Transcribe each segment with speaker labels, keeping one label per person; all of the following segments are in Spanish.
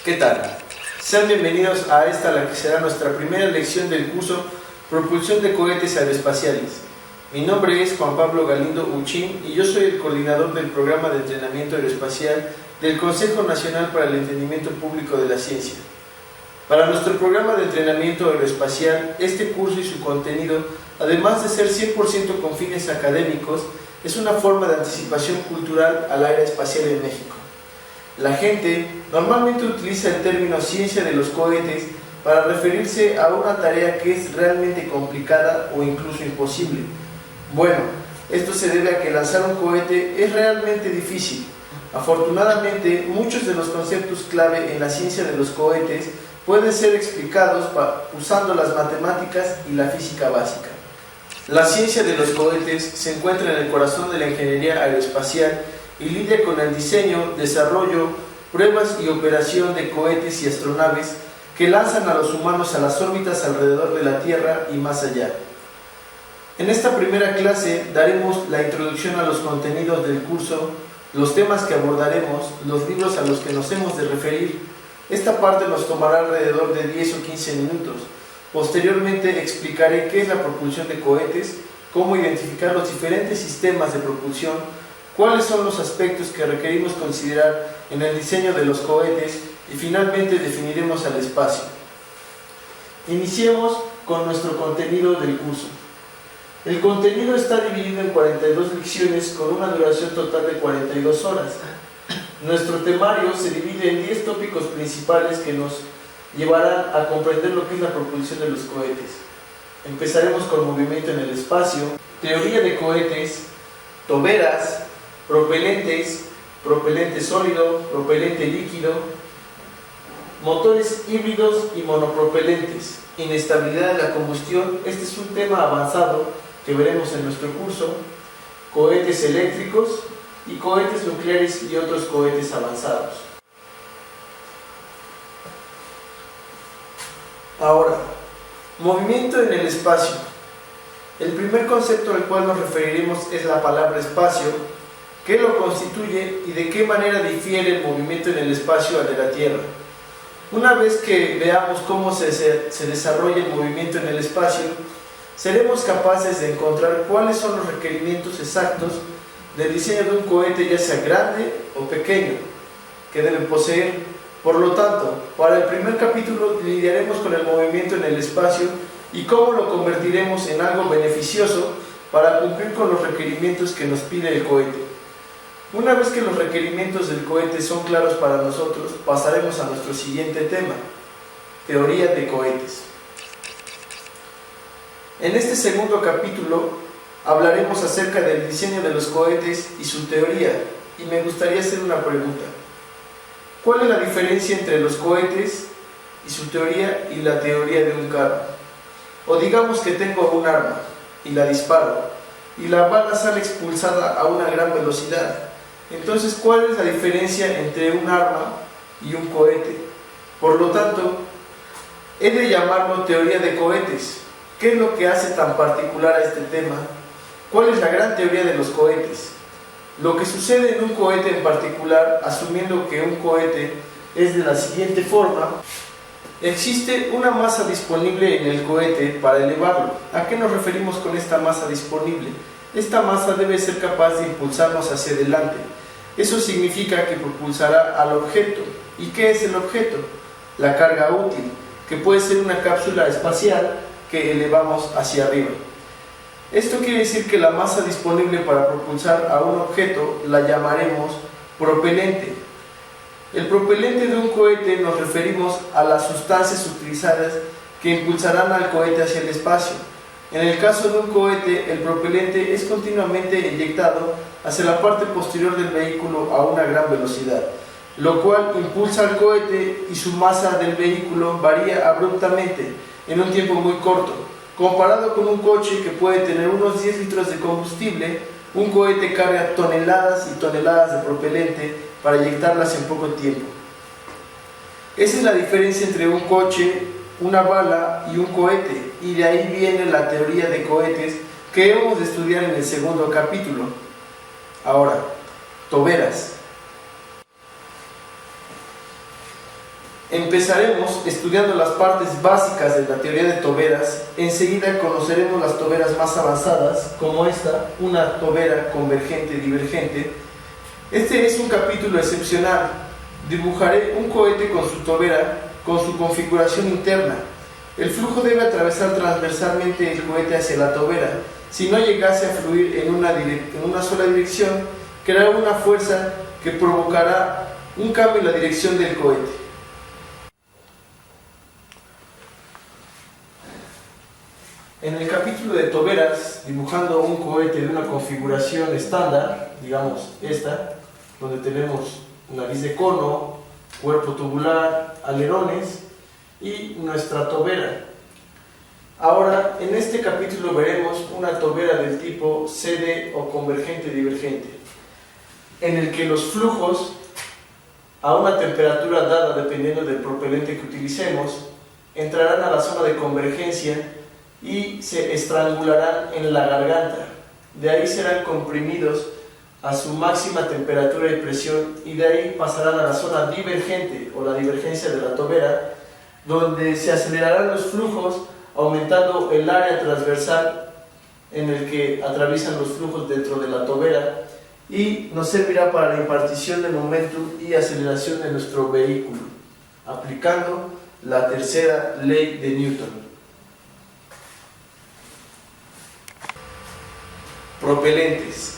Speaker 1: ¿Qué tal? Sean bienvenidos a esta, la que será nuestra primera lección del curso Propulsión de Cohetes Aeroespaciales. Mi nombre es Juan Pablo Galindo Uchín y yo soy el coordinador del programa de entrenamiento aeroespacial del Consejo Nacional para el Entendimiento Público de la Ciencia. Para nuestro programa de entrenamiento aeroespacial, este curso y su contenido, además de ser 100% con fines académicos, es una forma de anticipación cultural al área espacial en México. La gente normalmente utiliza el término ciencia de los cohetes para referirse a una tarea que es realmente complicada o incluso imposible. Bueno, esto se debe a que lanzar un cohete es realmente difícil. Afortunadamente, muchos de los conceptos clave en la ciencia de los cohetes pueden ser explicados usando las matemáticas y la física básica. La ciencia de los cohetes se encuentra en el corazón de la ingeniería aeroespacial y lidia con el diseño, desarrollo, pruebas y operación de cohetes y astronaves que lanzan a los humanos a las órbitas alrededor de la Tierra y más allá. En esta primera clase daremos la introducción a los contenidos del curso, los temas que abordaremos, los libros a los que nos hemos de referir. Esta parte nos tomará alrededor de 10 o 15 minutos. Posteriormente explicaré qué es la propulsión de cohetes, cómo identificar los diferentes sistemas de propulsión, cuáles son los aspectos que requerimos considerar en el diseño de los cohetes y finalmente definiremos al espacio. Iniciemos con nuestro contenido del curso. El contenido está dividido en 42 lecciones con una duración total de 42 horas. Nuestro temario se divide en 10 tópicos principales que nos llevarán a comprender lo que es la propulsión de los cohetes. Empezaremos con movimiento en el espacio, teoría de cohetes, toberas, propelentes, propelente sólido, propelente líquido, motores híbridos y monopropelentes, inestabilidad de la combustión. Este es un tema avanzado que veremos en nuestro curso, cohetes eléctricos y cohetes nucleares y otros cohetes avanzados. Ahora, movimiento en el espacio. El primer concepto al cual nos referiremos es la palabra espacio. ¿Qué lo constituye y de qué manera difiere el movimiento en el espacio al de la Tierra? Una vez que veamos cómo se desarrolla el movimiento en el espacio, seremos capaces de encontrar cuáles son los requerimientos exactos del diseño de un cohete, ya sea grande o pequeño, que debe poseer. Por lo tanto, para el primer capítulo lidiaremos con el movimiento en el espacio y cómo lo convertiremos en algo beneficioso para cumplir con los requerimientos que nos pide el cohete. Una vez que los requerimientos del cohete son claros para nosotros, pasaremos a nuestro siguiente tema, teoría de cohetes. En este segundo capítulo hablaremos acerca del diseño de los cohetes y su teoría, y me gustaría hacer una pregunta. ¿Cuál es la diferencia entre los cohetes y su teoría y la teoría de un carro? O digamos que tengo un arma y la disparo, y la bala sale expulsada a una gran velocidad. Entonces, ¿cuál es la diferencia entre un arma y un cohete? Por lo tanto, he de llamarlo teoría de cohetes. ¿Qué es lo que hace tan particular a este tema? ¿Cuál es la gran teoría de los cohetes? Lo que sucede en un cohete en particular, asumiendo que un cohete es de la siguiente forma: existe una masa disponible en el cohete para elevarlo. ¿A qué nos referimos con esta masa disponible? Esta masa debe ser capaz de impulsarnos hacia adelante. Eso significa que propulsará al objeto. ¿Y qué es el objeto? La carga útil, que puede ser una cápsula espacial que elevamos hacia arriba. Esto quiere decir que la masa disponible para propulsar a un objeto la llamaremos propelente. El propelente de un cohete nos referimos a las sustancias utilizadas que impulsarán al cohete hacia el espacio. En el caso de un cohete, el propelente es continuamente inyectado hacia la parte posterior del vehículo a una gran velocidad, lo cual impulsa al cohete y su masa del vehículo varía abruptamente en un tiempo muy corto. Comparado con un coche que puede tener unos 10 litros de combustible, un cohete carga toneladas y toneladas de propelente para inyectarlas en poco tiempo. Esa es la diferencia entre un coche, una bala y un cohete, y de ahí viene la teoría de cohetes que hemos de estudiar en el segundo capítulo. Ahora, toberas. Empezaremos estudiando las partes básicas de la teoría de toberas. Enseguida conoceremos las toberas más avanzadas, como esta, una tobera convergente-divergente. Este es un capítulo excepcional. Dibujaré un cohete con su tobera, con su configuración interna. El flujo debe atravesar transversalmente el cohete hacia la tobera. Si no llegase a fluir en una sola dirección, creará una fuerza que provocará un cambio en la dirección del cohete. En el capítulo de toberas, dibujando un cohete de una configuración estándar, digamos esta, donde tenemos nariz de cono, cuerpo tubular, alerones y nuestra tobera. Ahora, en este capítulo veremos una tobera del tipo CD o convergente-divergente, en el que los flujos, a una temperatura dada dependiendo del propelente que utilicemos, entrarán a la zona de convergencia y se estrangularán en la garganta. De ahí serán comprimidos a su máxima temperatura y presión, y de ahí pasarán a la zona divergente o la divergencia de la tobera, donde se acelerarán los flujos, aumentando el área transversal en el que atraviesan los flujos dentro de la tobera, y nos servirá para la impartición de momentum y aceleración de nuestro vehículo, aplicando la tercera ley de Newton. Propelentes.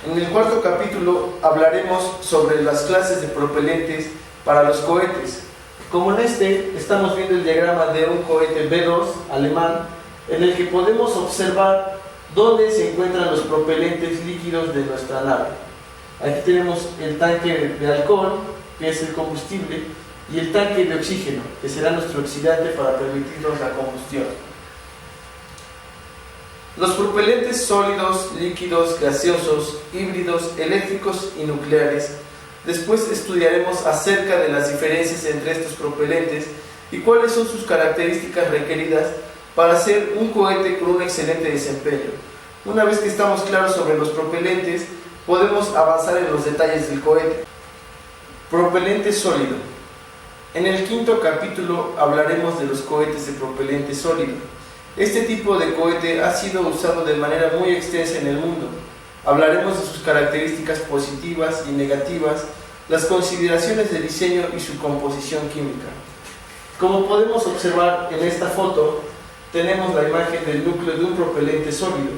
Speaker 1: En el cuarto capítulo hablaremos sobre las clases de propelentes para los cohetes. Como en este, estamos viendo el diagrama de un cohete B-2 alemán, en el que podemos observar dónde se encuentran los propelentes líquidos de nuestra nave. Aquí tenemos el tanque de alcohol, que es el combustible, y el tanque de oxígeno, que será nuestro oxidante para permitirnos la combustión. Los propelentes sólidos, líquidos, gaseosos, híbridos, eléctricos y nucleares. Después estudiaremos acerca de las diferencias entre estos propelentes y cuáles son sus características requeridas para hacer un cohete con un excelente desempeño. Una vez que estamos claros sobre los propelentes, podemos avanzar en los detalles del cohete. Propelente sólido. En el quinto capítulo hablaremos de los cohetes de propelente sólido. Este tipo de cohete ha sido usado de manera muy extensa en el mundo. Hablaremos de sus características positivas y negativas, las consideraciones de diseño y su composición química. Como podemos observar en esta foto, tenemos la imagen del núcleo de un propelente sólido.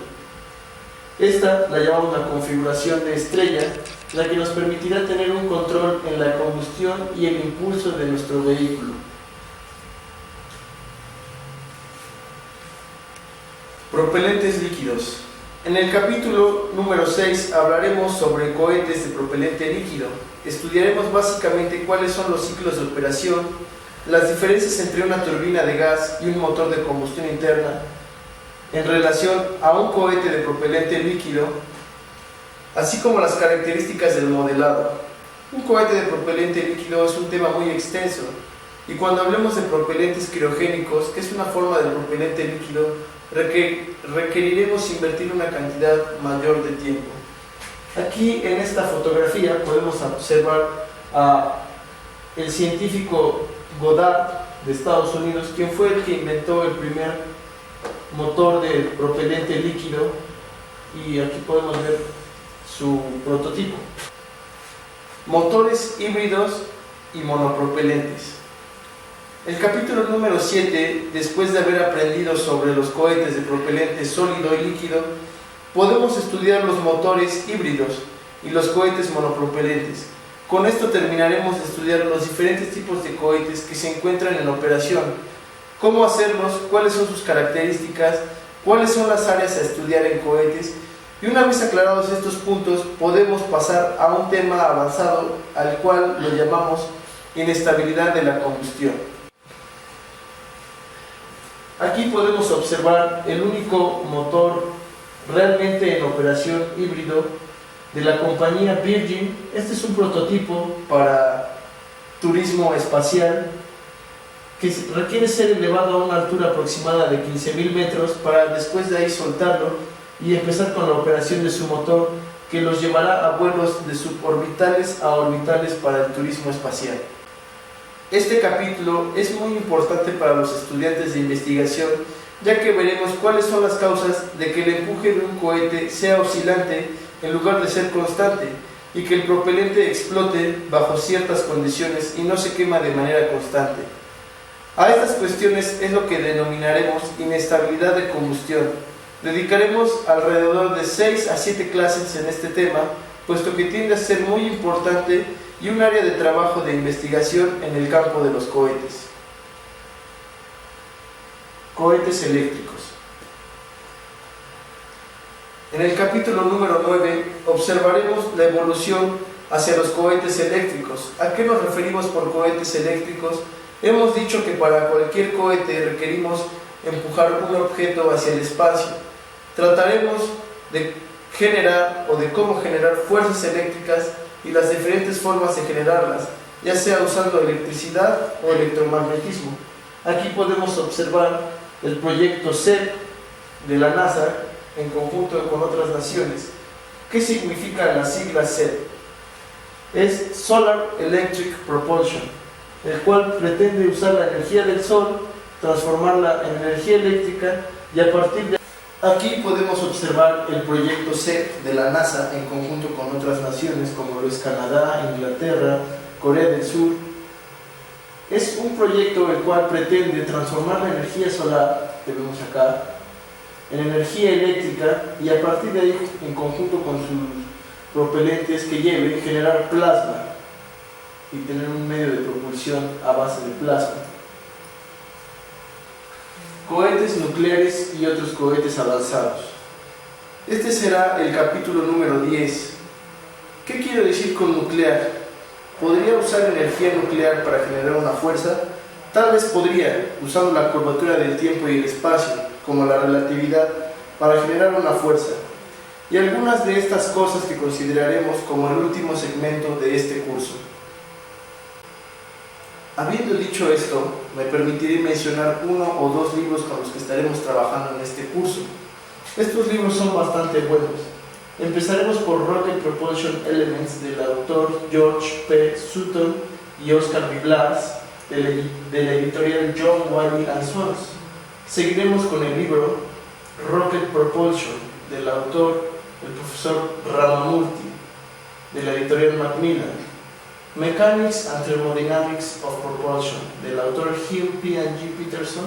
Speaker 1: Esta la llamamos la configuración de estrella, la que nos permitirá tener un control en la combustión y el impulso de nuestro vehículo. Propelentes líquidos. En el capítulo número 6 hablaremos sobre cohetes de propelente líquido. Estudiaremos básicamente cuáles son los ciclos de operación, las diferencias entre una turbina de gas y un motor de combustión interna en relación a un cohete de propelente líquido, así como las características del modelado. Un cohete de propelente líquido es un tema muy extenso, y cuando hablemos de propelentes criogénicos, que es una forma de propelente líquido, requeriremos invertir una cantidad mayor de tiempo. Aquí en esta fotografía podemos observar a el científico Goddard de Estados Unidos, quien fue el que inventó el primer motor de propelente líquido, y aquí podemos ver su prototipo. Motores híbridos y monopropelentes. El capítulo número 7, después de haber aprendido sobre los cohetes de propelente sólido y líquido, podemos estudiar los motores híbridos y los cohetes monopropelentes. Con esto terminaremos de estudiar los diferentes tipos de cohetes que se encuentran en operación, cómo hacerlos, cuáles son sus características, cuáles son las áreas a estudiar en cohetes, y una vez aclarados estos puntos, podemos pasar a un tema avanzado al cual lo llamamos inestabilidad de la combustión. Aquí podemos observar el único motor realmente en operación híbrido de la compañía Virgin. Este es un prototipo para turismo espacial que requiere ser elevado a una altura aproximada de 15.000 metros para después de ahí soltarlo y empezar con la operación de su motor, que los llevará a vuelos de suborbitales a orbitales para el turismo espacial. Este capítulo es muy importante para los estudiantes de investigación, ya que veremos cuáles son las causas de que el empuje de un cohete sea oscilante en lugar de ser constante, y que el propelente explote bajo ciertas condiciones y no se quema de manera constante. A estas cuestiones es lo que denominaremos inestabilidad de combustión. Dedicaremos alrededor de 6 a 7 clases en este tema, puesto que tiende a ser muy importante y un área de trabajo de investigación en el campo de los cohetes. Cohetes eléctricos. En el capítulo número 9 observaremos la evolución hacia los cohetes eléctricos. ¿A qué nos referimos por cohetes eléctricos? Hemos dicho que para cualquier cohete requerimos empujar un objeto hacia el espacio. Trataremos de generar o de cómo generar fuerzas eléctricas y las diferentes formas de generarlas, ya sea usando electricidad o electromagnetismo. Aquí podemos observar el proyecto SEP de la NASA en conjunto con otras naciones. ¿Qué significa la sigla SEP? Es Solar Electric Propulsion, el cual pretende usar la energía del sol, transformarla en energía eléctrica y a partir de aquí podemos observar el proyecto SEP de la NASA en conjunto con otras naciones como lo es Canadá, Inglaterra, Corea del Sur. Es un proyecto el cual pretende transformar la energía solar, que vemos acá, en energía eléctrica y a partir de ahí, en conjunto con sus propelentes que lleve, generar plasma y tener un medio de propulsión a base de plasma. Cohetes nucleares y otros cohetes avanzados. Este será el capítulo número 10. ¿Qué quiero decir con nuclear? ¿Podría usar energía nuclear para generar una fuerza? Tal vez podría, usando la curvatura del tiempo y el espacio, como la relatividad, para generar una fuerza. Y algunas de estas cosas que consideraremos como el último segmento de este curso. Habiendo dicho esto, me permitiré mencionar uno o dos libros con los que estaremos trabajando en este curso. Estos libros son bastante buenos. Empezaremos por Rocket Propulsion Elements del autor George P. Sutton y Oscar B. Blas de la editorial John Wiley & Sons. Seguiremos con el libro Rocket Propulsion del autor el profesor Ramamurthy de la editorial Macmillan. Mechanics and Thermodynamics of Propulsion del autor Hugh P. and G. Peterson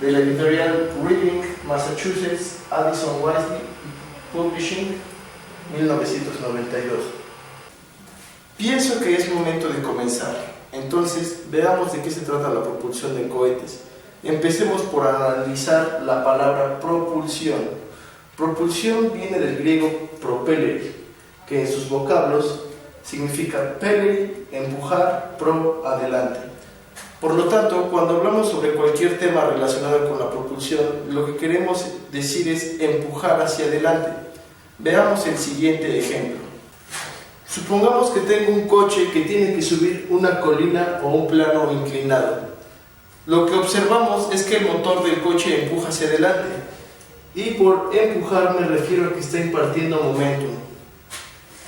Speaker 1: de la editorial Reading, Massachusetts, Addison Wesley Publishing, 1992. Pienso que es momento de comenzar. Entonces, veamos de qué se trata la propulsión de cohetes. Empecemos por analizar la palabra propulsión. Propulsión viene del griego propelere, que en sus vocablos significa pelere, empujar, pro, adelante. Por lo tanto, cuando hablamos sobre cualquier tema relacionado con la propulsión, lo que queremos decir es empujar hacia adelante. Veamos el siguiente ejemplo. Supongamos que tengo un coche que tiene que subir una colina o un plano inclinado. Lo que observamos es que el motor del coche empuja hacia adelante. Y por empujar me refiero a que está impartiendo momentum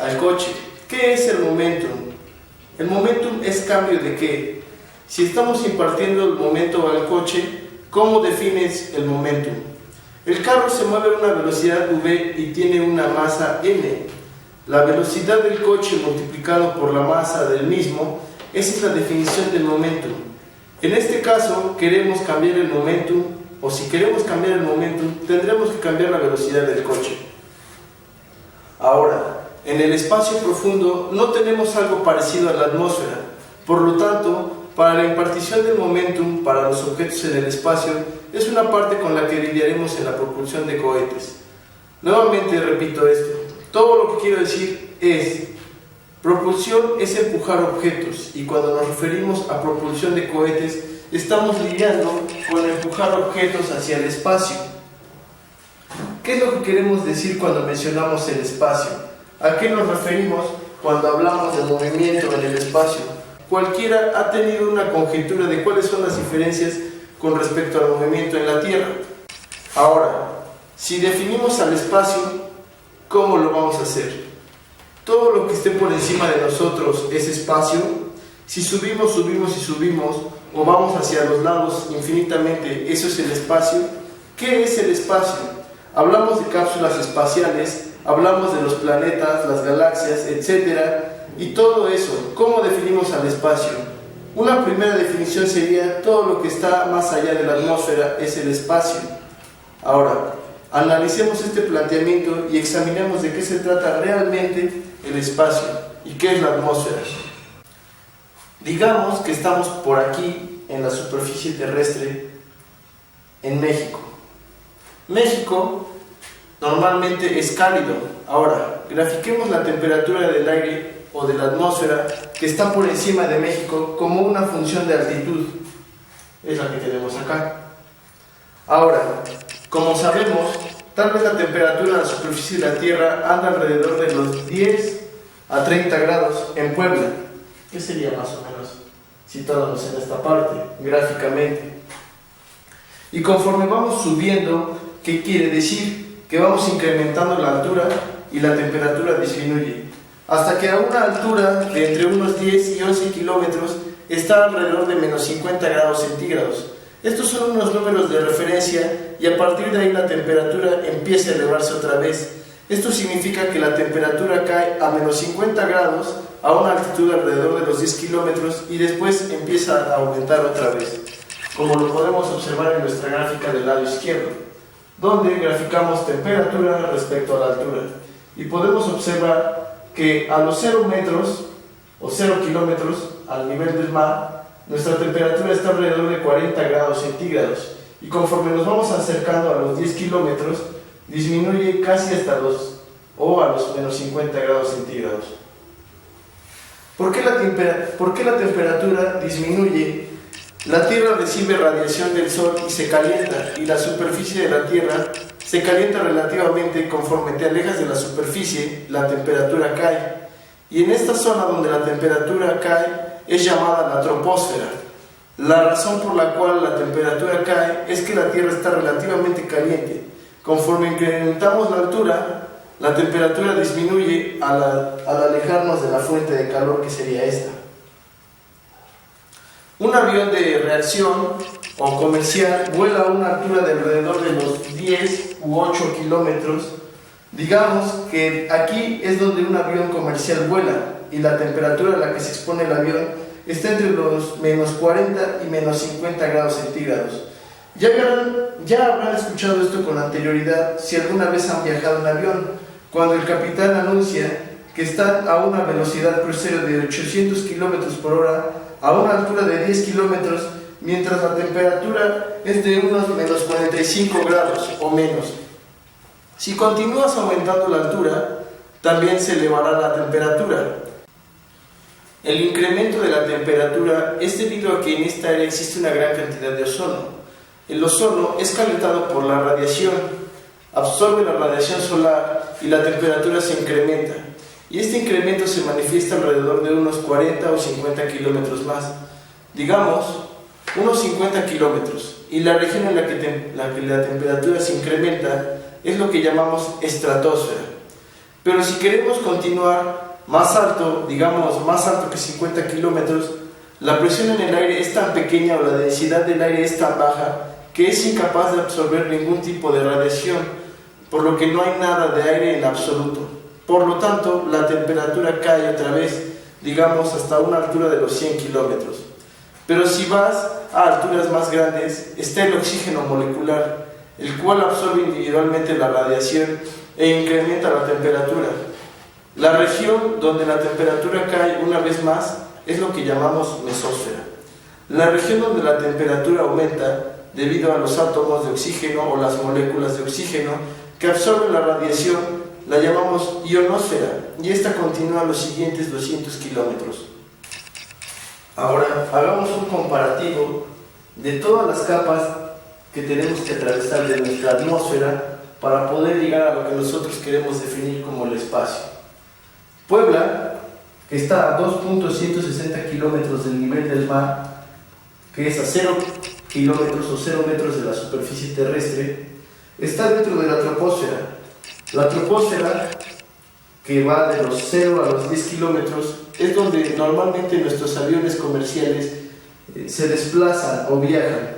Speaker 1: al coche. ¿Qué es el momentum? El momentum es cambio de qué. Si estamos impartiendo el momento al coche, ¿cómo defines el momentum? El carro se mueve a una velocidad v y tiene una masa m. La velocidad del coche multiplicado por la masa del mismo, esa es la definición del momentum. En este caso, queremos cambiar el momentum, o si queremos cambiar el momentum, tendremos que cambiar la velocidad del coche. Ahora, en el espacio profundo no tenemos algo parecido a la atmósfera. Por lo tanto, para la impartición del momentum para los objetos en el espacio, es una parte con la que lidiaremos en la propulsión de cohetes. Nuevamente repito esto. Todo lo que quiero decir es, propulsión es empujar objetos, y cuando nos referimos a propulsión de cohetes, estamos lidiando con empujar objetos hacia el espacio. ¿Qué es lo que queremos decir cuando mencionamos el espacio? ¿A qué nos referimos cuando hablamos de movimiento en el espacio? Cualquiera ha tenido una conjetura de cuáles son las diferencias con respecto al movimiento en la Tierra. Ahora, si definimos al espacio, ¿cómo lo vamos a hacer? Todo lo que esté por encima de nosotros es espacio, Si subimos, subimos y subimos, o vamos hacia los lados infinitamente, eso es el espacio. ¿Qué es el espacio? Hablamos de cápsulas espaciales, hablamos de los planetas, las galaxias, etc. Y todo eso, ¿cómo definimos al espacio? Una primera definición sería: todo lo que está más allá de la atmósfera es el espacio. Ahora, analicemos este planteamiento y examinemos de qué se trata realmente el espacio y qué es la atmósfera. Digamos que estamos por aquí en la superficie terrestre en México. México normalmente es cálido. Ahora, grafiquemos la temperatura del aire o de la atmósfera que está por encima de México como una función de altitud. Es la que tenemos acá. Ahora, como sabemos, tal vez la temperatura de la superficie de la Tierra anda alrededor de los 10 a 30 grados en Puebla. ¿Qué sería más o menos situándonos en esta parte, gráficamente? Y conforme vamos subiendo, ¿qué quiere decir? Que vamos incrementando la altura y la temperatura disminuye, hasta que a una altura de entre unos 10 y 11 kilómetros está alrededor de menos 50 grados centígrados. Estos son unos números de referencia y a partir de ahí la temperatura empieza a elevarse otra vez. Esto significa que la temperatura cae a menos 50 grados a una altitud alrededor de los 10 kilómetros y después empieza a aumentar otra vez, como lo podemos observar en nuestra gráfica del lado izquierdo, donde graficamos temperatura respecto a la altura. Y podemos observar que a los 0 metros o 0 kilómetros al nivel del mar, nuestra temperatura está alrededor de 40 grados centígrados, y conforme nos vamos acercando a los 10 kilómetros, disminuye casi hasta a los menos 50 grados centígrados. ¿Por qué la temperatura disminuye? La Tierra recibe radiación del Sol y se calienta, y la superficie de la Tierra se calienta relativamente. Conforme te alejas de la superficie, la temperatura cae. Y en esta zona donde la temperatura cae es llamada la troposfera. La razón por la cual la temperatura cae es que la Tierra está relativamente caliente. Conforme incrementamos la altura, la temperatura disminuye al alejarnos de la fuente de calor, que sería esta. Un avión de reacción o comercial vuela a una altura de alrededor de los 10 u 8 kilómetros. Digamos que aquí es donde un avión comercial vuela y la temperatura a la que se expone el avión está entre los menos 40 y menos 50 grados centígrados. Ya habrán escuchado esto con anterioridad si alguna vez han viajado en avión, cuando el capitán anuncia que está a una velocidad crucero de 800 kilómetros por hora a una altura de 10 kilómetros, mientras la temperatura es de unos menos 45 grados o menos. Si continúas aumentando la altura, también se elevará la temperatura. El incremento de la temperatura es debido a que en esta área existe una gran cantidad de ozono. El ozono es calentado por la radiación, absorbe la radiación solar y la temperatura se incrementa. Y este incremento se manifiesta alrededor de unos 40 o 50 kilómetros más. Digamos, unos 50 kilómetros. Y la región en la que la temperatura se incrementa es lo que llamamos estratosfera. Pero si queremos continuar más alto, digamos más alto que 50 kilómetros, la presión en el aire es tan pequeña o la densidad del aire es tan baja que es incapaz de absorber ningún tipo de radiación, por lo que no hay nada de aire en absoluto. Por lo tanto, la temperatura cae otra vez, digamos hasta una altura de los 100 kilómetros. Pero si vas a alturas más grandes, está el oxígeno molecular, el cual absorbe individualmente la radiación e incrementa la temperatura. La región donde la temperatura cae una vez más es lo que llamamos mesósfera. La región donde la temperatura aumenta debido a los átomos de oxígeno o las moléculas de oxígeno que absorben la radiación la llamamos ionosfera, y esta continúa a los siguientes 200 kilómetros. Ahora hagamos un comparativo de todas las capas que tenemos que atravesar de nuestra atmósfera para poder llegar a lo que nosotros queremos definir como el espacio. Puebla, que está a 2.160 kilómetros del nivel del mar, que es a 0 kilómetros o 0 metros de la superficie terrestre, está dentro de la troposfera. La troposfera, que va de los 0 a los 10 kilómetros, es donde normalmente nuestros aviones comerciales se desplazan o viajan.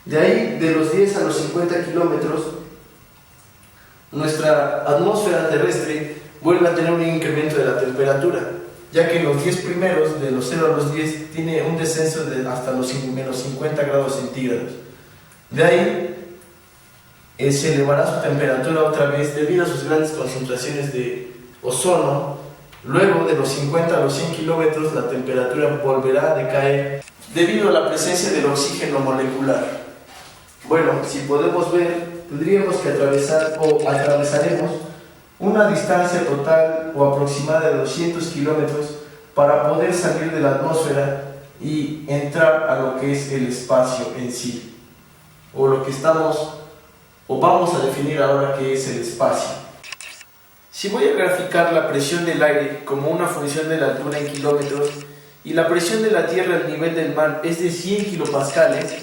Speaker 1: De ahí, de los 10 a los 50 kilómetros, nuestra atmósfera terrestre vuelve a tener un incremento de la temperatura, ya que en los 10 primeros, de los 0 a los 10, tiene un descenso de hasta los menos 50 grados centígrados. De ahí se elevará su temperatura otra vez debido a sus grandes concentraciones de ozono. Luego de los 50 a los 100 kilómetros la temperatura volverá a decaer debido a la presencia del oxígeno molecular. Bueno, si podemos ver, tendríamos que atravesaremos una distancia total o aproximada de 200 kilómetros para poder salir de la atmósfera y entrar a lo que es el espacio en sí, o lo que vamos a definir ahora que es el espacio. Si voy a graficar la presión del aire como una función de la altura en kilómetros y la presión de la Tierra al nivel del mar es de 100 kilopascales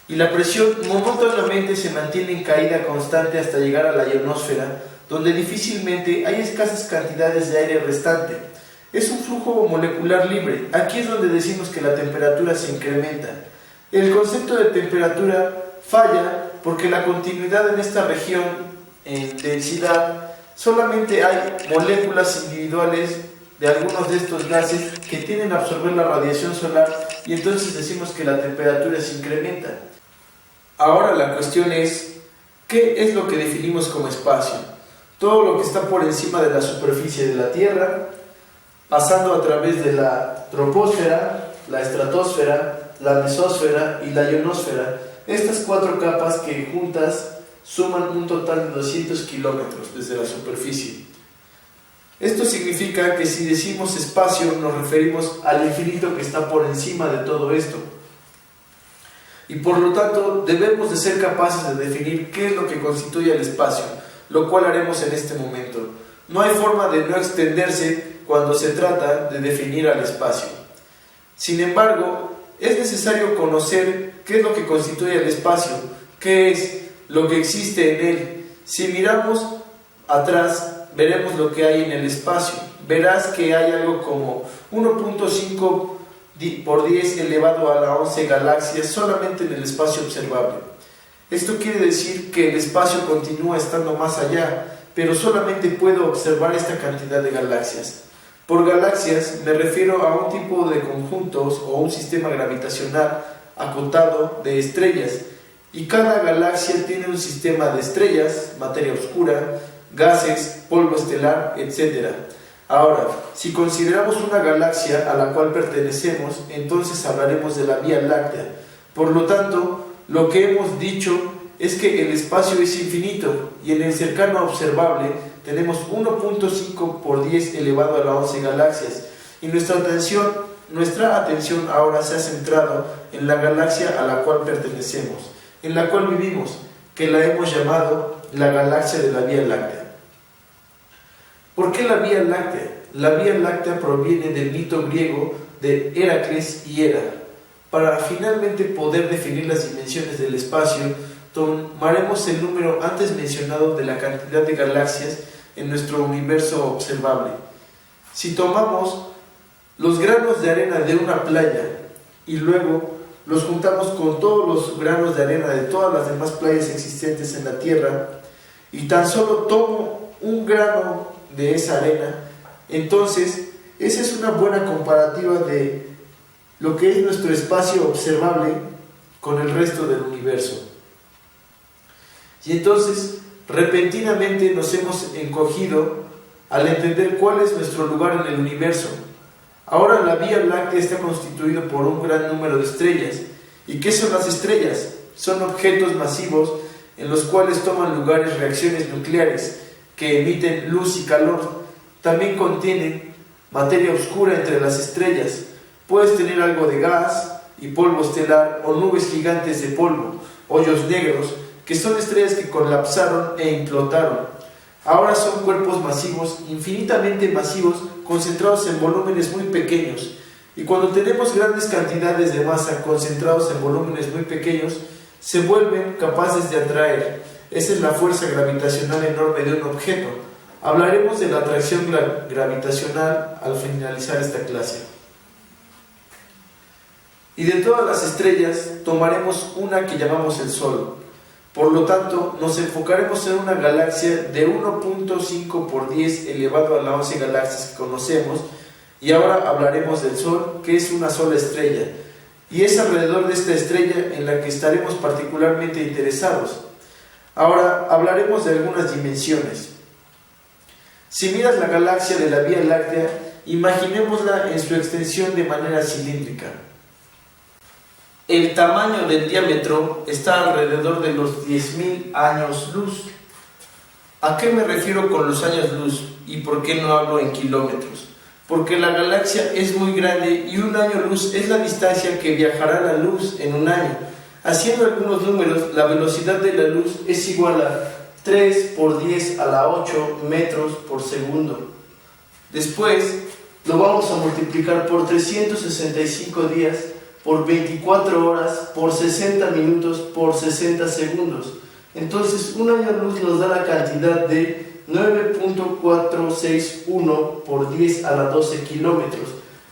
Speaker 1: y la presión monótonamente se mantiene en caída constante hasta llegar a la ionosfera, donde difícilmente hay escasas cantidades de aire restante. Es un flujo molecular libre. Aquí es donde decimos que la temperatura se incrementa. El concepto de temperatura falla porque la continuidad en esta región en densidad solamente hay moléculas individuales de algunos de estos gases que tienden a absorber la radiación solar y entonces decimos que la temperatura se incrementa. Ahora la cuestión es, ¿qué es lo que definimos como espacio? Todo lo que está por encima de la superficie de la Tierra, pasando a través de la troposfera, la estratosfera, la mesósfera y la ionosfera. Estas 4 capas que juntas suman un total de 200 kilómetros desde la superficie. Esto significa que si decimos espacio nos referimos al infinito que está por encima de todo esto. Y por lo tanto debemos de ser capaces de definir qué es lo que constituye el espacio, lo cual haremos en este momento. No hay forma de no extenderse cuando se trata de definir al espacio. Sin embargo, es necesario conocer qué es lo que constituye el espacio, qué es lo que existe en él. Si miramos atrás, veremos lo que hay en el espacio. Verás que hay algo como 1.5 por 10 elevado a la 11 galaxias solamente en el espacio observable. Esto quiere decir que el espacio continúa estando más allá, pero solamente puedo observar esta cantidad de galaxias. Por galaxias me refiero a un tipo de conjuntos o un sistema gravitacional acotado de estrellas, y cada galaxia tiene un sistema de estrellas, materia oscura, gases, polvo estelar, etc. Ahora, si consideramos una galaxia a la cual pertenecemos, entonces hablaremos de la Vía Láctea. Por lo tanto, lo que hemos dicho es que el espacio es infinito y en el cercano observable tenemos 1.5 por 10 elevado a la 11 galaxias y nuestra atención ahora se ha centrado en la galaxia a la cual pertenecemos, en la cual vivimos, que la hemos llamado la galaxia de la Vía Láctea. ¿Por qué la Vía Láctea? La Vía Láctea proviene del mito griego de Heracles y Hera. Para finalmente poder definir las dimensiones del espacio, tomaremos el número antes mencionado de la cantidad de galaxias en nuestro universo observable. Si tomamos los granos de arena de una playa y luego los juntamos con todos los granos de arena de todas las demás playas existentes en la Tierra y tan solo tomo un grano de esa arena, entonces esa es una buena comparativa de lo que es nuestro espacio observable con el resto del universo. Y entonces repentinamente nos hemos encogido al entender cuál es nuestro lugar en el universo. Ahora la Vía Láctea está constituida por un gran número de estrellas. ¿Y qué son las estrellas? Son objetos masivos en los cuales toman lugar reacciones nucleares que emiten luz y calor. También contienen materia oscura entre las estrellas. Puedes tener algo de gas y polvo estelar o nubes gigantes de polvo, hoyos negros, que son estrellas que colapsaron e implotaron. Ahora son cuerpos masivos, infinitamente masivos, concentrados en volúmenes muy pequeños. Y cuando tenemos grandes cantidades de masa concentrados en volúmenes muy pequeños, se vuelven capaces de atraer. Esa es la fuerza gravitacional enorme de un objeto. hablaremos de la atracción gravitacional al finalizar esta clase. Y de todas las estrellas, tomaremos una que llamamos el Sol. Por lo tanto, nos enfocaremos en una galaxia de 1.5 por 10 elevado a la 11 galaxias que conocemos, y ahora hablaremos del Sol, que es una sola estrella, y es alrededor de esta estrella en la que estaremos particularmente interesados. Ahora hablaremos de algunas dimensiones. Si miras la galaxia de la Vía Láctea, imaginémosla en su extensión de manera cilíndrica. El tamaño del diámetro está alrededor de los 10.000 años luz. ¿A qué me refiero con los años luz y por qué no hablo en kilómetros? Porque la galaxia es muy grande y un año luz es la distancia que viajará la luz en un año. Haciendo algunos números, la velocidad de la luz es igual a 3 por 10 a la 8 metros por segundo. Después lo vamos a multiplicar por 365 días, por 24 horas, por 60 minutos, por 60 segundos. Entonces, un año luz nos da la cantidad de 9.461 por 10 a la 12 kilómetros.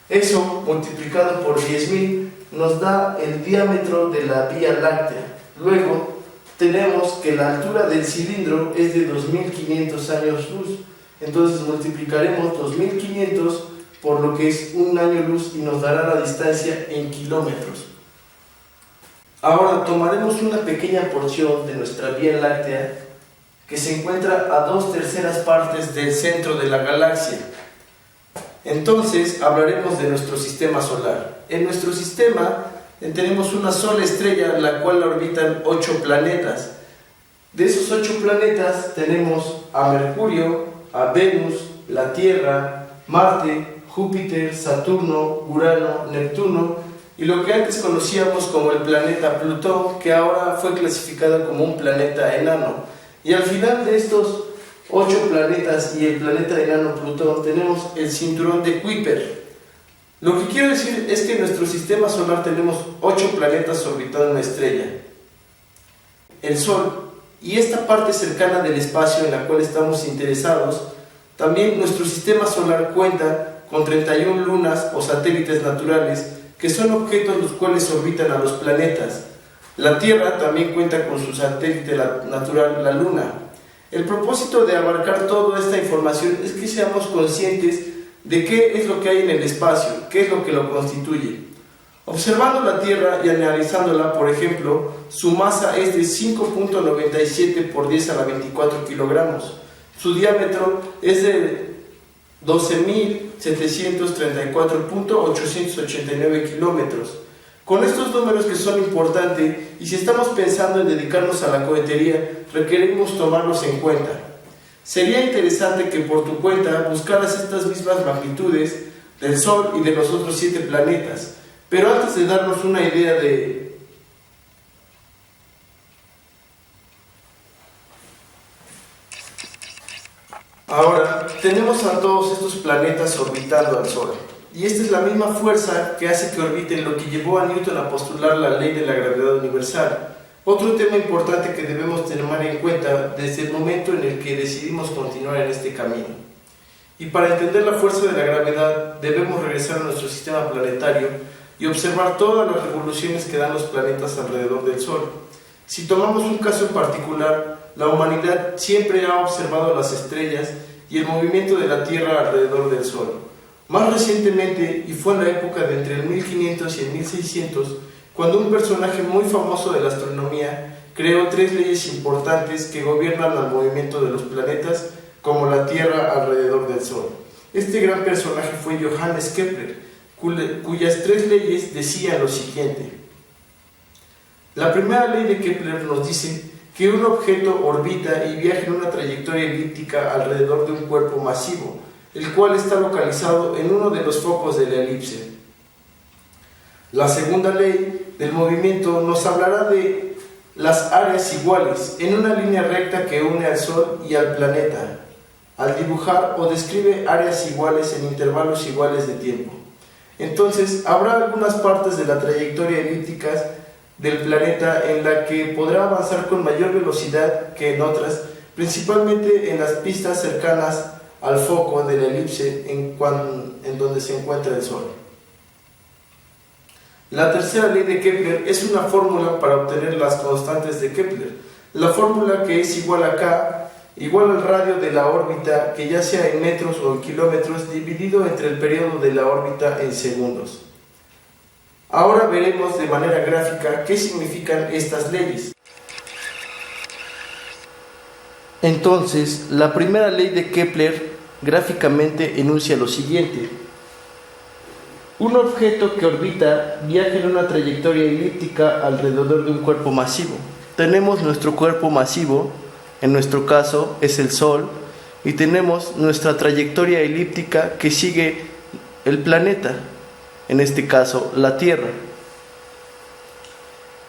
Speaker 1: Eso, multiplicado por 10.000, nos da el diámetro de la Vía Láctea. Luego, tenemos que la altura del cilindro es de 2.500 años luz. Entonces, multiplicaremos 2.500 por lo que es un año luz y nos dará la distancia en kilómetros. Ahora tomaremos una pequeña porción de nuestra Vía Láctea que se encuentra a 2/3 partes del centro de la galaxia. Entonces hablaremos de nuestro sistema solar. En nuestro sistema tenemos una sola estrella, la cual orbitan 8 planetas. De esos 8 planetas tenemos a Mercurio, a Venus, la Tierra, Marte, Júpiter, Saturno, Urano, Neptuno y lo que antes conocíamos como el planeta Plutón, que ahora fue clasificado como un planeta enano. Y al final de estos 8 planetas y el planeta enano Plutón tenemos el cinturón de Kuiper. Lo que quiero decir es que en nuestro sistema solar tenemos 8 planetas orbitando una estrella, el Sol, y esta parte cercana del espacio en la cual estamos interesados. También nuestro sistema solar cuenta con 31 lunas o satélites naturales, que son objetos los cuales orbitan a los planetas. La Tierra también cuenta con su satélite natural, la Luna. El propósito de abarcar toda esta información es que seamos conscientes de qué es lo que hay en el espacio, qué es lo que lo constituye. Observando la Tierra y analizándola, por ejemplo, su masa es de 5.97 por 10 a la 24 kilogramos. Su diámetro es de 12.734.889 kilómetros. Con estos números que son importantes, y si estamos pensando en dedicarnos a la cohetería, requerimos tomarlos en cuenta. Sería interesante que por tu cuenta buscaras estas mismas magnitudes del Sol y de los otros 7 planetas. Pero antes de darnos una idea de ahora, tenemos a todos estos planetas orbitando al Sol, y esta es la misma fuerza que hace que orbiten, lo que llevó a Newton a postular la ley de la gravedad universal. Otro tema importante que debemos tener en cuenta desde el momento en el que decidimos continuar en este camino. Y para entender la fuerza de la gravedad, debemos regresar a nuestro sistema planetario y observar todas las revoluciones que dan los planetas alrededor del Sol. Si tomamos un caso en particular, la humanidad siempre ha observado las estrellas y el movimiento de la Tierra alrededor del Sol. Más recientemente, y fue en la época de entre el 1500 y el 1600, cuando un personaje muy famoso de la astronomía creó 3 leyes importantes que gobiernan al movimiento de los planetas como la Tierra alrededor del Sol. Este gran personaje fue Johannes Kepler, cuyas 3 leyes decían lo siguiente. La primera ley de Kepler nos dice que un objeto orbita y viaja en una trayectoria elíptica alrededor de un cuerpo masivo, el cual está localizado en uno de los focos de la elipse. La segunda ley del movimiento nos hablará de las áreas iguales en una línea recta que une al Sol y al planeta, al dibujar o describe áreas iguales en intervalos iguales de tiempo. Entonces, habrá algunas partes de la trayectoria elíptica del planeta en la que podrá avanzar con mayor velocidad que en otras, principalmente en las pistas cercanas al foco de la elipse en donde se encuentra el Sol. La tercera ley de Kepler es una fórmula para obtener las constantes de Kepler. La fórmula, que es igual a K, igual al radio de la órbita, que ya sea en metros o en kilómetros, dividido entre el periodo de la órbita en segundos. Ahora veremos de manera gráfica qué significan estas leyes. Entonces, la primera ley de Kepler gráficamente enuncia lo siguiente. Un objeto que orbita viaja en una trayectoria elíptica alrededor de un cuerpo masivo. Tenemos nuestro cuerpo masivo, en nuestro caso es el Sol, y tenemos nuestra trayectoria elíptica que sigue el planeta, en este caso la Tierra,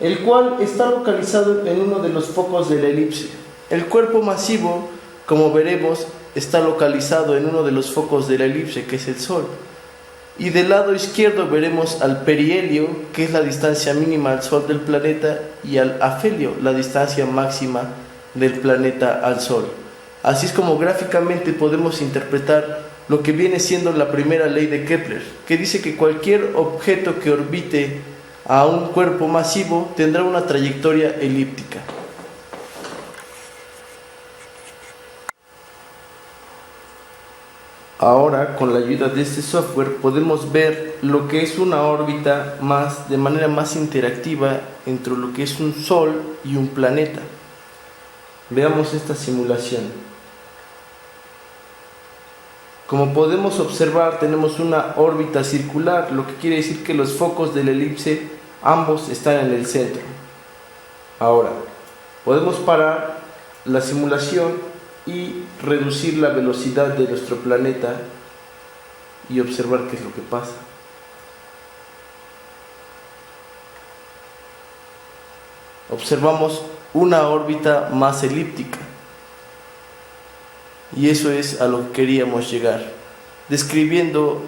Speaker 1: el cual está localizado en uno de los focos de la elipse. El cuerpo masivo, como veremos, está localizado en uno de los focos de la elipse, que es el Sol. Y del lado izquierdo veremos al perihelio, que es la distancia mínima al Sol del planeta, y al afelio, la distancia máxima del planeta al Sol. Así es como gráficamente podemos interpretar lo que viene siendo la primera ley de Kepler, que dice que cualquier objeto que orbite a un cuerpo masivo tendrá una trayectoria elíptica. Ahora, con la ayuda de este software, podemos ver lo que es una órbita de manera más interactiva entre lo que es un Sol y un planeta. Veamos esta simulación. Como podemos observar, tenemos una órbita circular, lo que quiere decir que los focos de la elipse ambos están en el centro. Ahora, podemos parar la simulación y reducir la velocidad de nuestro planeta y observar qué es lo que pasa. Observamos una órbita más elíptica, y eso es a lo que queríamos llegar, describiendo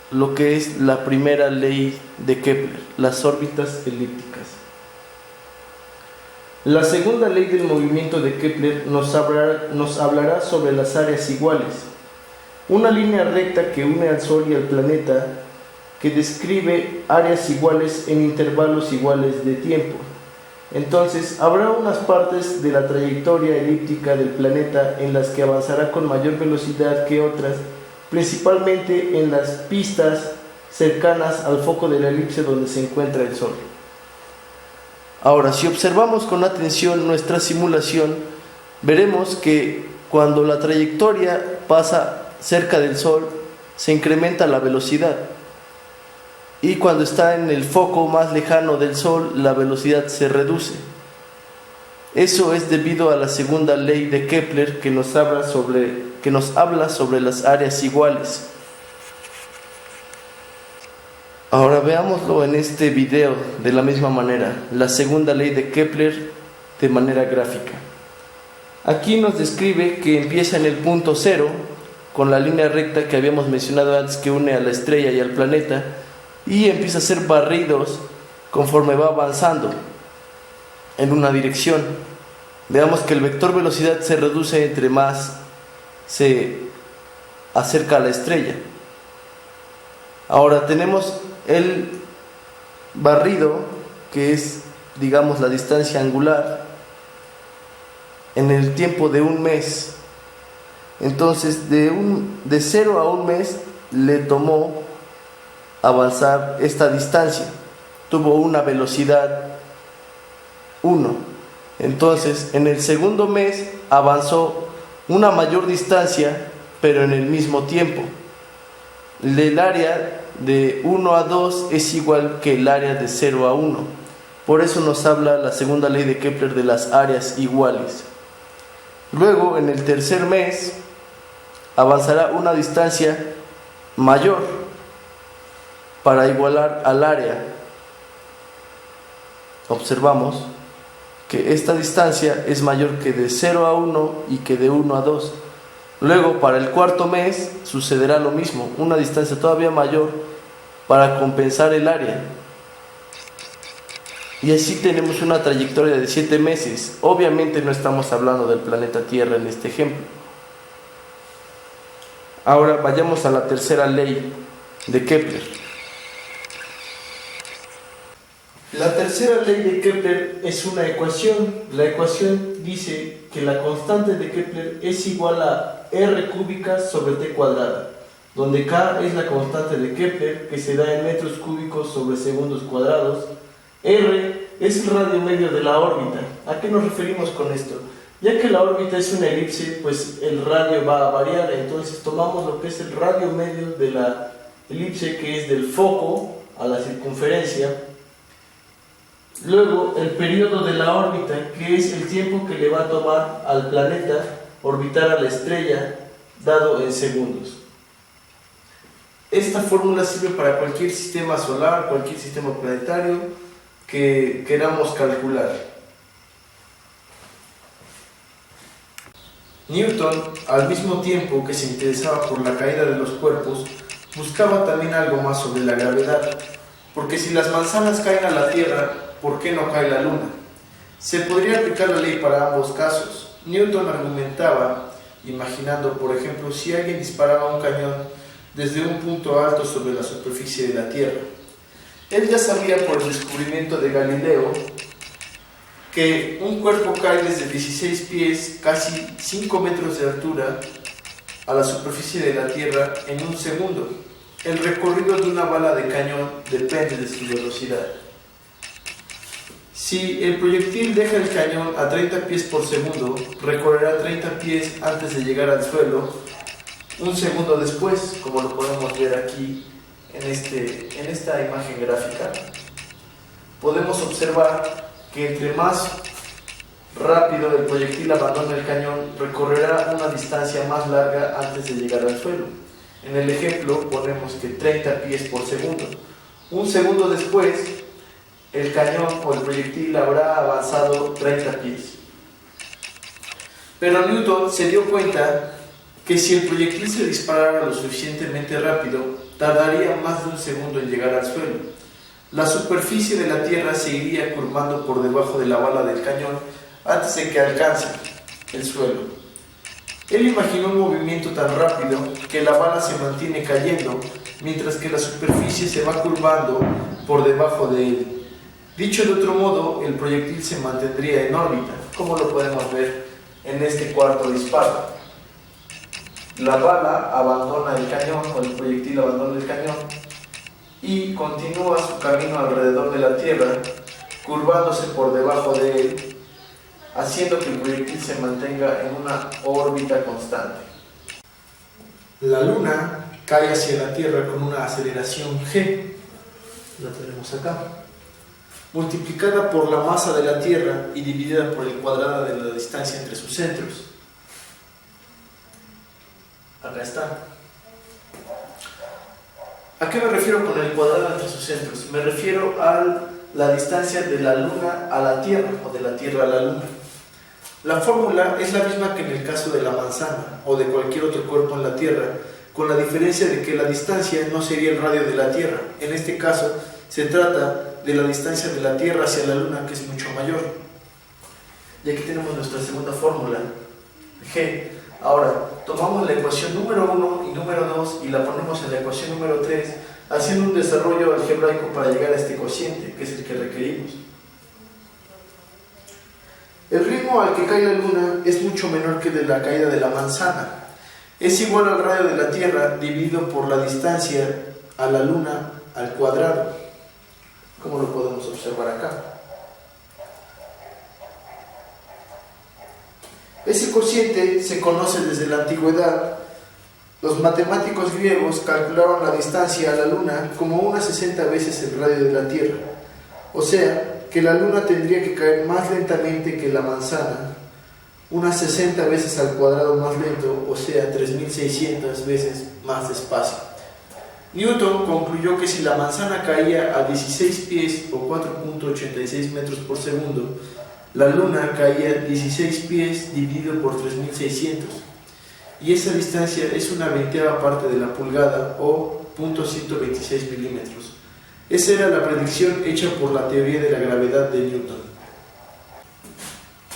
Speaker 1: lo que es la primera ley de Kepler, las órbitas elípticas. La segunda ley del movimiento de Kepler nos hablará sobre las áreas iguales, una línea recta que une al Sol y al planeta, que describe áreas iguales en intervalos iguales de tiempo. Entonces, habrá unas partes de la trayectoria elíptica del planeta en las que avanzará con mayor velocidad que otras, principalmente en las pistas cercanas al foco de la elipse donde se encuentra el Sol. Ahora, si observamos con atención nuestra simulación, veremos que cuando la trayectoria pasa cerca del Sol, se incrementa la velocidad. Y cuando está en el foco más lejano del Sol, la velocidad se reduce. Eso es debido a la segunda ley de Kepler que nos habla sobre las áreas iguales. Ahora veámoslo en este video de la misma manera, la segunda ley de Kepler de manera gráfica. Aquí nos describe que empieza en el punto cero, con la línea recta que habíamos mencionado antes que une a la estrella y al planeta, y empieza a ser barridos conforme va avanzando en una dirección. Veamos que el vector velocidad se reduce entre más se acerca a la estrella. Ahora tenemos el barrido, que es, digamos, la distancia angular, en el tiempo de un mes. Entonces, de 0 a 1 mes le tomó avanzar esta distancia. Tuvo una velocidad 1. Entonces, en el segundo mes avanzó una mayor distancia, pero en el mismo tiempo. El área de 1 a 2 es igual que el área de 0 a 1. Por eso nos habla la segunda ley de Kepler de las áreas iguales. Luego, en el tercer mes, avanzará una distancia mayor para igualar al área. Observamos que esta distancia es mayor que de 0 a 1 y que de 1 a 2. Luego, para el cuarto mes, sucederá lo mismo, una distancia todavía mayor para compensar el área. Y así tenemos una trayectoria de 7 meses. Obviamente no estamos hablando del planeta Tierra en este ejemplo. Ahora vayamos a la tercera ley de Kepler. La tercera ley de Kepler es una ecuación. La ecuación dice que la constante de Kepler es igual a R cúbica sobre T cuadrada, donde K es la constante de Kepler, que se da en metros cúbicos sobre segundos cuadrados. R es el radio medio de la órbita. ¿A qué nos referimos con esto? Ya que la órbita es una elipse, pues el radio va a variar, entonces tomamos lo que es el radio medio de la elipse, que es del foco a la circunferencia. Luego el periodo de la órbita, que es el tiempo que le va a tomar al planeta orbitar a la estrella, dado en segundos. Esta fórmula sirve para cualquier sistema solar, cualquier sistema planetario que queramos calcular. Newton, al mismo tiempo que se interesaba por la caída de los cuerpos, buscaba también algo más sobre la gravedad, porque si las manzanas caen a la Tierra, ¿por qué no cae la Luna? Se podría aplicar la ley para ambos casos. Newton argumentaba, imaginando, por ejemplo, si alguien disparaba un cañón desde un punto alto sobre la superficie de la Tierra. Él ya sabía por el descubrimiento de Galileo que un cuerpo cae desde 16 pies, casi 5 metros de altura, a la superficie de la Tierra en un segundo. El recorrido de una bala de cañón depende de su velocidad. Si el proyectil deja el cañón a 30 pies por segundo, recorrerá 30 pies antes de llegar al suelo, un segundo después, como lo podemos ver aquí en esta imagen gráfica. Podemos observar que entre más rápido el proyectil abandona el cañón, recorrerá una distancia más larga antes de llegar al suelo. En el ejemplo ponemos que 30 pies por segundo. Un segundo después, el cañón o el proyectil habrá avanzado 30 pies. Pero Newton se dio cuenta que si el proyectil se disparara lo suficientemente rápido, tardaría más de un segundo en llegar al suelo. La superficie de la Tierra se iría curvando por debajo de la bala del cañón antes de que alcance el suelo. Él imaginó un movimiento tan rápido que la bala se mantiene cayendo, mientras que la superficie se va curvando por debajo de él. Dicho de otro modo, el proyectil se mantendría en órbita, como lo podemos ver en este cuarto disparo. La bala abandona el cañón, o el proyectil abandona el cañón, y continúa su camino alrededor de la Tierra, curvándose por debajo de él, haciendo que el proyectil se mantenga en una órbita constante. La Luna cae hacia la Tierra con una aceleración g, la tenemos acá, multiplicada por la masa de la Tierra y dividida por el cuadrado de la distancia entre sus centros. Acá está. ¿A qué me refiero con el cuadrado entre sus centros? Me refiero a la distancia de la Luna a la Tierra, o de la Tierra a la Luna. La fórmula es la misma que en el caso de la manzana, o de cualquier otro cuerpo en la Tierra, con la diferencia de que la distancia no sería el radio de la Tierra. En este caso, se trata de la distancia de la Tierra hacia la Luna, que es mucho mayor. Y aquí tenemos nuestra segunda fórmula, G. Ahora, tomamos la ecuación número 1 y número 2 y la ponemos en la ecuación número 3, haciendo un desarrollo algebraico para llegar a este cociente, que es el que requerimos. El ritmo al que cae la Luna es mucho menor que el de la caída de la manzana. Es igual al radio de la Tierra dividido por la distancia a la Luna al cuadrado, como lo podemos observar acá. Ese cociente se conoce desde la antigüedad. Los matemáticos griegos calcularon la distancia a la Luna como unas 60 veces el radio de la Tierra. O sea, que la Luna tendría que caer más lentamente que la manzana, unas 60 veces al cuadrado más lento, o sea, 3600 veces más despacio. Newton concluyó que si la manzana caía a 16 pies o 4.86 metros por segundo, la Luna caía 16 pies dividido por 3600, y esa distancia es una 20ª parte de la pulgada, o 0.126 milímetros. Esa era la predicción hecha por la teoría de la gravedad de Newton.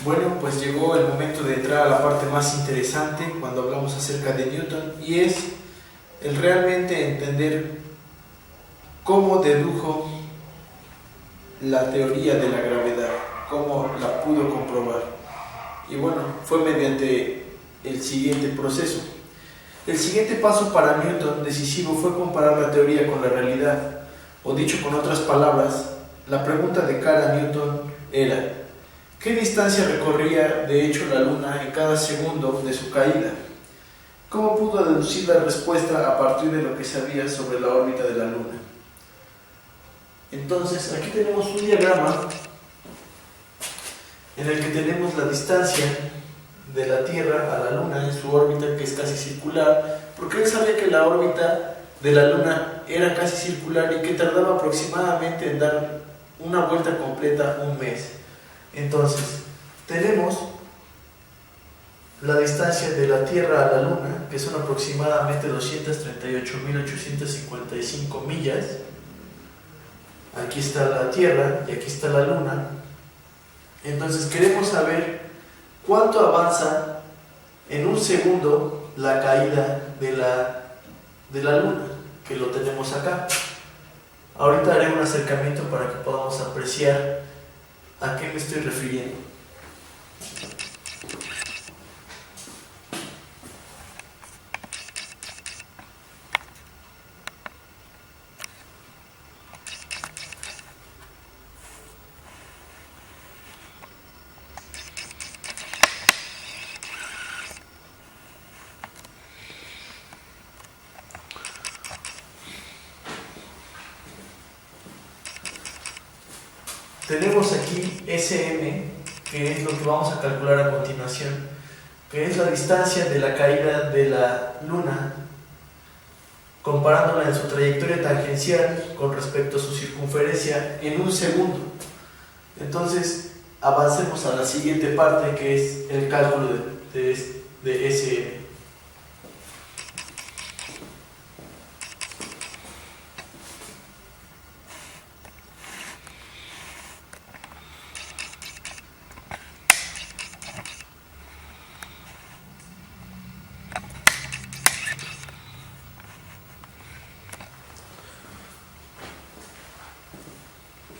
Speaker 1: Bueno, pues llegó el momento de entrar a la parte más interesante cuando hablamos acerca de Newton, y es el realmente entender cómo dedujo la teoría de la gravedad, cómo la pudo comprobar. Y bueno, fue mediante el siguiente proceso. El siguiente paso para Newton decisivo fue comparar la teoría con la realidad, o dicho con otras palabras, la pregunta de cara a Newton era: ¿qué distancia recorría de hecho la Luna en cada segundo de su caída? ¿Cómo pudo deducir la respuesta a partir de lo que sabía sobre la órbita de la Luna? Entonces, aquí tenemos un diagrama en el que tenemos la distancia de la Tierra a la Luna en su órbita, que es casi circular, porque él sabía que la órbita de la Luna era casi circular y que tardaba aproximadamente en dar una vuelta completa un mes. Entonces, tenemos la distancia de la Tierra a la Luna, que son aproximadamente 238.855 millas. Aquí está la Tierra y aquí está la Luna. Entonces queremos saber cuánto avanza en un segundo la caída de la Luna, que lo tenemos acá. Ahorita haré un acercamiento para que podamos apreciar a qué me estoy refiriendo. Tenemos aquí SM, que es lo que vamos a calcular a continuación, que es la distancia de la caída de la Luna, comparándola en su trayectoria tangencial con respecto a su circunferencia en un segundo. Entonces, avancemos a la siguiente parte, que es el cálculo de SM.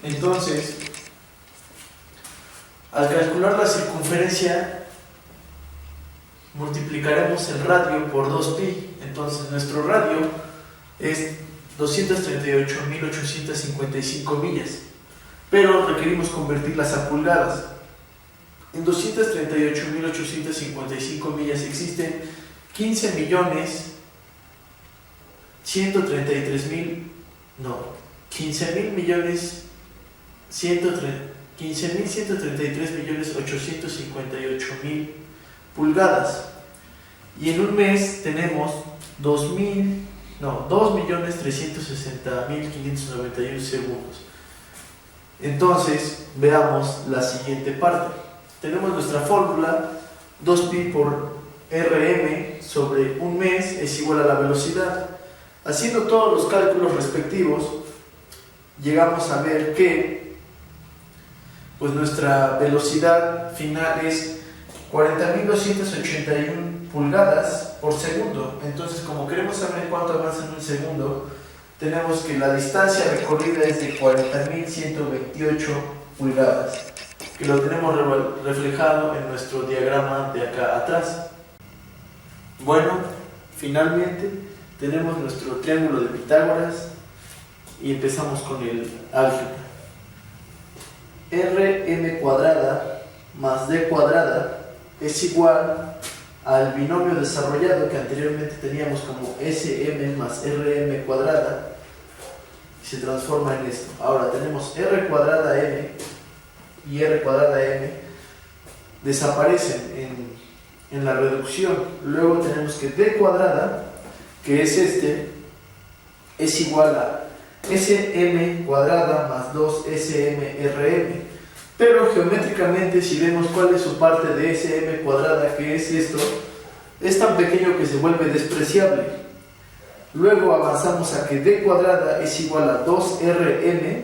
Speaker 1: Entonces, al calcular la circunferencia, multiplicaremos el radio por 2pi. Entonces, nuestro radio es 238.855 millas, pero requerimos convertirlas a pulgadas. En 238.855 millas existen 15.133.858.000 pulgadas, y en un mes tenemos 2.360.591 segundos. Entonces, veamos la siguiente parte. Tenemos nuestra fórmula: 2pi por Rm sobre un mes es igual a la velocidad. Haciendo todos los cálculos respectivos, llegamos a ver que pues nuestra velocidad final es 40.281 pulgadas por segundo. Entonces, como queremos saber cuánto avanza en un segundo, tenemos que la distancia recorrida es de 40.128 pulgadas, que lo tenemos reflejado en nuestro diagrama de acá atrás. Bueno, finalmente tenemos nuestro triángulo de Pitágoras y empezamos con el álgebra. Rm cuadrada más d cuadrada es igual al binomio desarrollado que anteriormente teníamos como Sm más Rm cuadrada, y se transforma en esto. Ahora tenemos r cuadrada m y r cuadrada m desaparecen en la reducción. Luego tenemos que d cuadrada, que es es igual a Sm cuadrada más 2SmRm, pero geométricamente, si vemos cuál es su parte de Sm cuadrada, que es esto, es tan pequeño que se vuelve despreciable. Luego avanzamos a que d cuadrada es igual a 2rm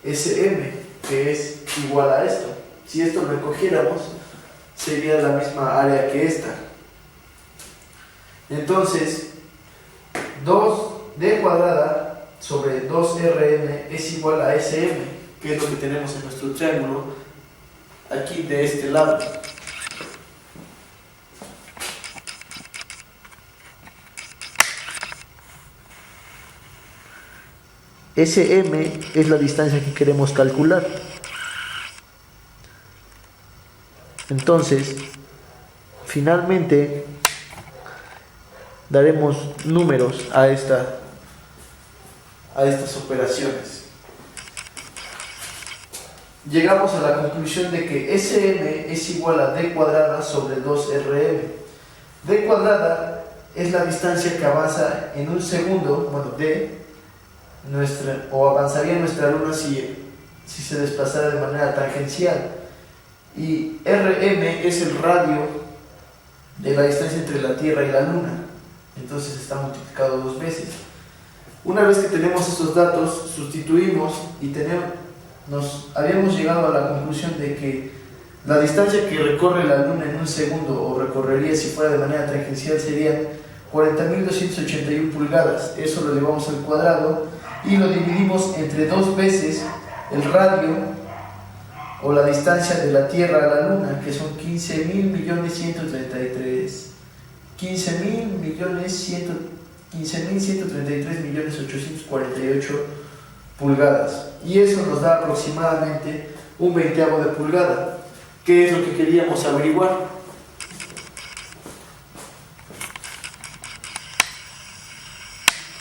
Speaker 1: sm, que es igual a esto. Si esto lo recogiéramos, sería la misma área que esta. Entonces, 2d cuadrada sobre 2rm es igual a sm, que es lo que tenemos en nuestro triángulo aquí de este lado. Sm es la distancia que queremos calcular. Entonces, finalmente daremos números a estas operaciones. Llegamos a la conclusión de que Sm es igual a d cuadrada sobre 2rm. D cuadrada es la distancia que avanza en un segundo, bueno, d, o avanzaría nuestra luna si se desplazara de manera tangencial. Y Rm es el radio de la distancia entre la Tierra y la Luna. Entonces está multiplicado 2 veces. Una vez que tenemos estos datos, sustituimos y habíamos llegado a la conclusión de que la distancia que recorre la Luna en un segundo, o recorrería si fuera de manera tangencial, serían 40.281 pulgadas. Eso lo elevamos al cuadrado y lo dividimos entre 2 veces el radio o la distancia de la Tierra a la Luna, que son 15.133.848 pulgadas, y eso nos da aproximadamente un veinteavo de pulgada, que es lo que queríamos averiguar.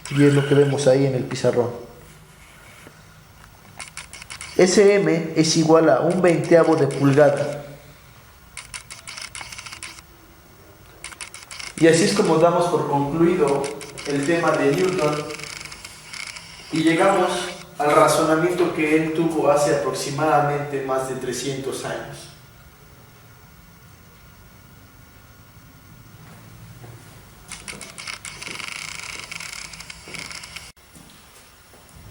Speaker 1: Y es lo que vemos ahí en el pizarrón. Sm es igual a un veinteavo de pulgada. Y así es como damos por concluido el tema de Newton y llegamos al razonamiento que él tuvo hace aproximadamente más de 300 años.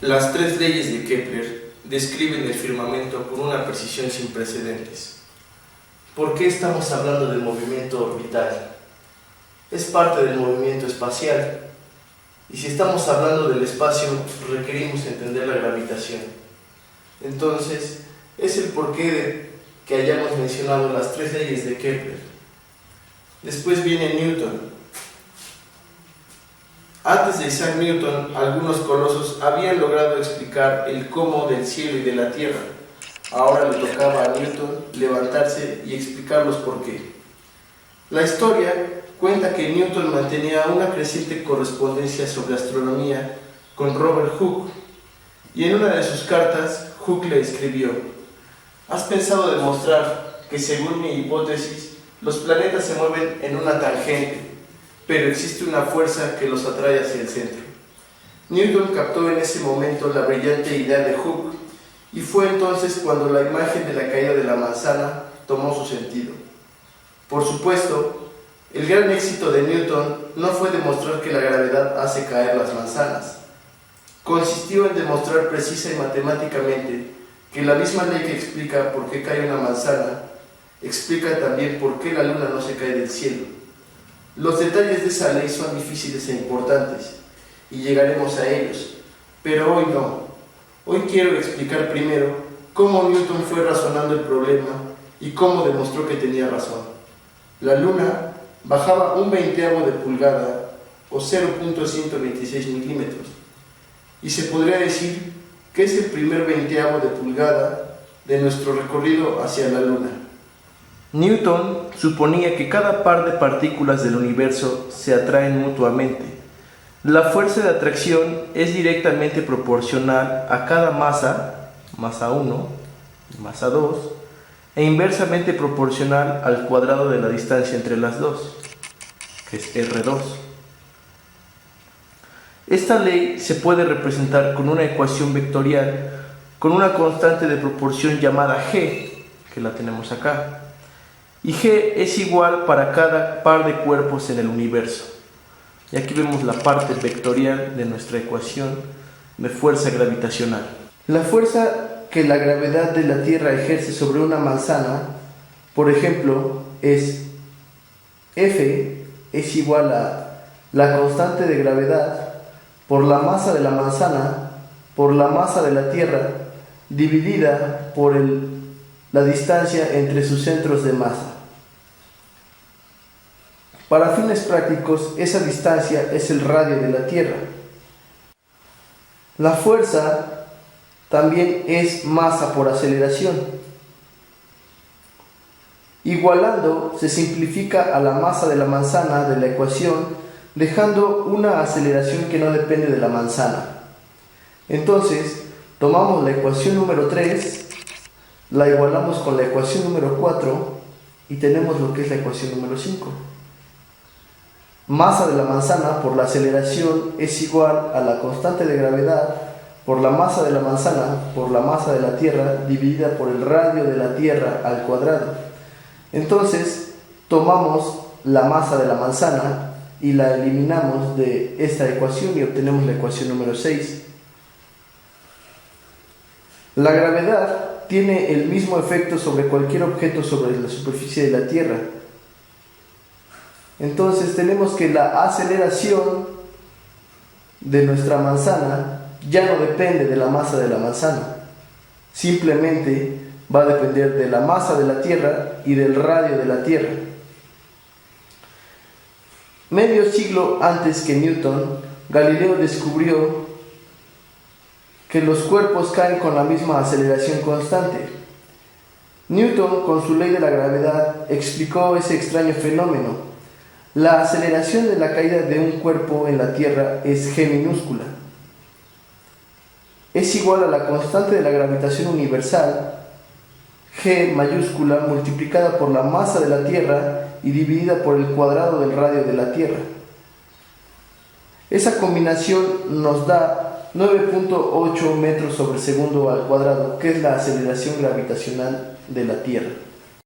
Speaker 1: Las 3 leyes de Kepler describen el firmamento con una precisión sin precedentes. ¿Por qué estamos hablando del movimiento orbital? Es parte del movimiento espacial, y si estamos hablando del espacio, requerimos entender la gravitación. Entonces, es el porqué de que hayamos mencionado las 3 leyes de Kepler. Después viene Newton. Antes de Isaac Newton, algunos colosos habían logrado explicar el cómo del cielo y de la tierra. Ahora le tocaba a Newton levantarse y explicar los por qué. La historia cuenta que Newton mantenía una creciente correspondencia sobre astronomía con Robert Hooke, y en una de sus cartas, Hooke le escribió: ¿has pensado demostrar que, según mi hipótesis, los planetas se mueven en una tangente, pero existe una fuerza que los atrae hacia el centro? Newton captó en ese momento la brillante idea de Hooke, y fue entonces cuando la imagen de la caída de la manzana tomó su sentido. Por supuesto, el gran éxito de Newton no fue demostrar que la gravedad hace caer las manzanas. Consistió en demostrar precisa y matemáticamente que la misma ley que explica por qué cae una manzana, explica también por qué la luna no se cae del cielo. Los detalles de esa ley son difíciles e importantes, y llegaremos a ellos, pero hoy no. Hoy quiero explicar primero cómo Newton fue razonando el problema y cómo demostró que tenía razón. La luna bajaba un veinteavo de pulgada, o 0.126 milímetros, y se podría decir que es el primer veinteavo de pulgada de nuestro recorrido hacia la luna. Newton suponía que cada par de partículas del universo se atraen mutuamente. La fuerza de atracción es directamente proporcional a cada masa, masa 1 y masa 2, e inversamente proporcional al cuadrado de la distancia entre las dos, que es R2. Esta ley se puede representar con una ecuación vectorial con una constante de proporción llamada G, que la tenemos acá, y G es igual para cada par de cuerpos en el universo. Y aquí vemos la parte vectorial de nuestra ecuación de fuerza gravitacional. La fuerza que la gravedad de la Tierra ejerce sobre una manzana, por ejemplo, es F es igual a la constante de gravedad por la masa de la manzana por la masa de la Tierra dividida por la distancia entre sus centros de masa. Para fines prácticos, esa distancia es el radio de la Tierra. La fuerza también es masa por aceleración. Igualando, se simplifica a la masa de la manzana de la ecuación, dejando una aceleración que no depende de la manzana. Entonces, tomamos la ecuación número 3, la igualamos con la ecuación número 4 y tenemos lo que es la ecuación número 5. Masa de la manzana por la aceleración es igual a la constante de gravedad por la masa de la manzana por la masa de la Tierra dividida por el radio de la Tierra al cuadrado. Entonces, tomamos la masa de la manzana y la eliminamos de esta ecuación y obtenemos la ecuación número 6. La gravedad tiene el mismo efecto sobre cualquier objeto sobre la superficie de la Tierra. Entonces tenemos que la aceleración de nuestra manzana ya no depende de la masa de la manzana, simplemente va a depender de la masa de la Tierra y del radio de la Tierra. Medio siglo antes que Newton, Galileo descubrió que los cuerpos caen con la misma aceleración constante. Newton, con su ley de la gravedad, explicó ese extraño fenómeno. La aceleración de la caída de un cuerpo en la Tierra es g minúscula. Es igual a la constante de la gravitación universal, g mayúscula, multiplicada por la masa de la Tierra y dividida por el cuadrado del radio de la Tierra. Esa combinación nos da 9.8 metros sobre segundo al cuadrado, que es la aceleración gravitacional de la Tierra.